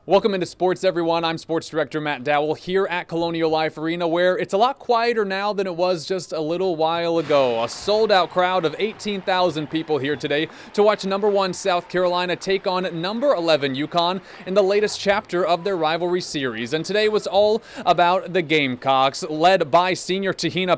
Welcome into sports, everyone. I'm Sports Director Matt Dowell here at Colonial Life Arena, where it's a lot quieter now than it was just a little while ago. A sold-out crowd of 18,000 people here today to watch number 1 South Carolina take on number 11 UConn in the latest chapter of their rivalry series. And today was all about the Gamecocks, led by senior te-hina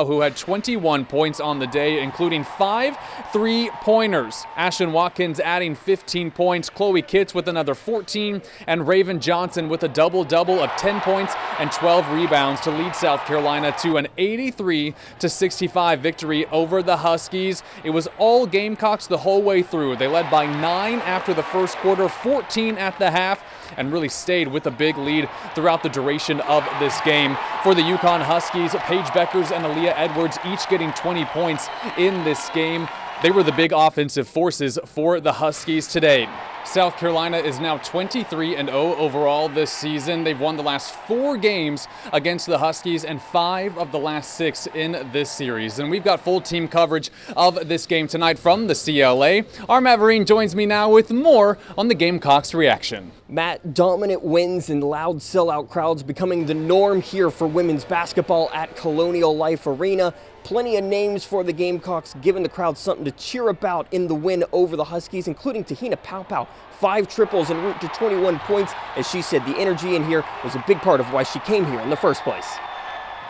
who had 21 points on the day, including 5 3-pointers. Ashton Watkins adding 15 points, Chloe Kitts with another 14, and Raven Johnson with a double-double of 10 points and 12 rebounds to lead South Carolina to an 83-65 victory over the Huskies. It was all Gamecocks the whole way through. They led by 9 after the first quarter, 14 at the half, and really stayed with a big lead throughout the duration of this game. For the UConn Huskies, Paige Beckers and Aaliyah Edwards each getting 20 points in this game. They were the big offensive forces for the Huskies today. South Carolina is now 23-0 overall this season. They've won the last 4 games against the Huskies and 5 of the last 6 in this series. And we've got full team coverage of this game tonight from the CLA. Our Matt Vereen joins me now with more on the Gamecocks' reaction. Matt, dominant wins and loud sellout crowds becoming the norm here for women's basketball at Colonial Life Arena. Plenty of names for the Gamecocks, giving the crowd something to cheer about in the win over the Huskies, including te-hina 5 triples en route to 21 points. As she said, the energy in here was a big part of why she came here in the first place.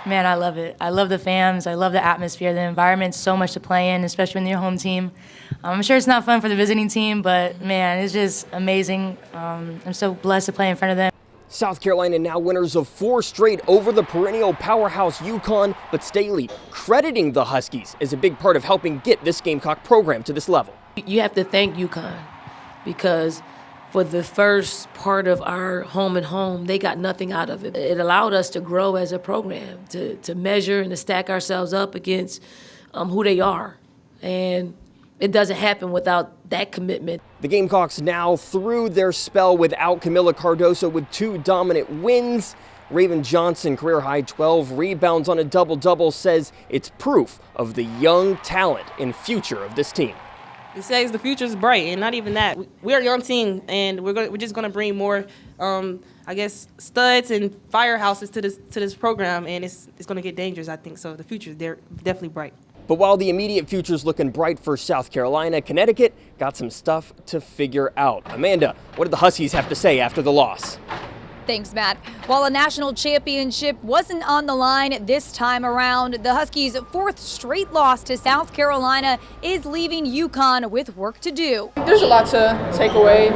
Man, I love it. I love the fans. I love the atmosphere. The environment's so much to play in, especially when you're your home team. I'm sure it's not fun for the visiting team, but man, it's just amazing. I'm so blessed to play in front of them. South Carolina now winners of 4 straight over the perennial powerhouse UConn, but Staley crediting the Huskies as a big part of helping get this Gamecock program to this level. You have to thank UConn because for the first part of our home and home, they got nothing out of it. It allowed us to grow as a program, to measure and to stack ourselves up against who they are. And it doesn't happen without that commitment. The Gamecocks now through their spell without Camila Cardoso with 2 dominant wins. Raven Johnson, career-high 12 rebounds on a double-double, says it's proof of the young talent and future of this team. It says the future is bright, and not even that. We're a young team, and we're just going to bring more, studs and firehouses to this program, and it's going to get dangerous, I think. So the future is definitely bright. But while the immediate future is looking bright for South Carolina, Connecticut got some stuff to figure out. Amanda, what did the Huskies have to say after the loss? Thanks, Matt. While a national championship wasn't on the line this time around, the Huskies' 4th straight loss to South Carolina is leaving UConn with work to do. There's a lot to take away.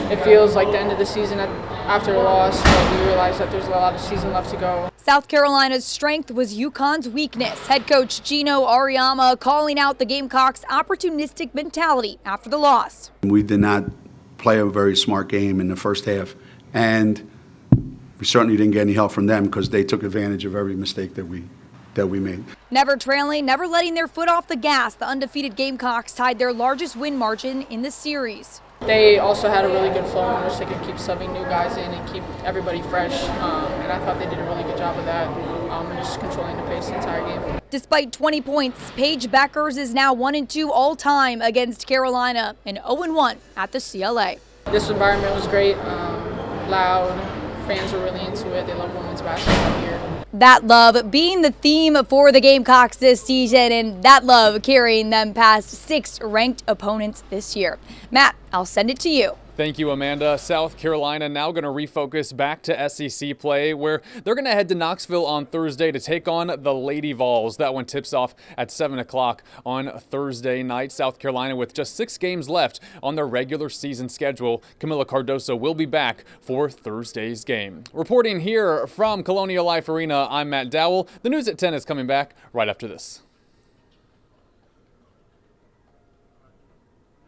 It feels like the end of the season after a loss, but we realize that there's a lot of season left to go. South Carolina's strength was UConn's weakness. Head coach Gino Ariama calling out the Gamecocks' opportunistic mentality after the loss. We did not play a very smart game in the first half, and we certainly didn't get any help from them because they took advantage of every mistake that we made. Never trailing, never letting their foot off the gas, the undefeated Gamecocks tied their largest win margin in the series. They also had a really good flow in which they could keep subbing new guys in and keep everybody fresh, and I thought they did a really good job of that, and just controlling the pace the entire game. Despite 20 points, Paige Beckers is now 1-2 all-time against Carolina and 0-1 at the CLA. This environment was great, loud, fans were really into it, they love women's basketball here. That love being the theme for the Gamecocks this season, and that love carrying them past 6 ranked opponents this year. Matt, I'll send it to you. Thank you, Amanda. South Carolina now going to refocus back to SEC play, where they're going to head to Knoxville on Thursday to take on the Lady Vols. That one tips off at 7 o'clock on Thursday night. South Carolina with just 6 games left on their regular season schedule. Camila Cardoso will be back for Thursday's game. Reporting here from Colonial Life Arena, I'm Matt Dowell. The news at 10 is coming back right after this.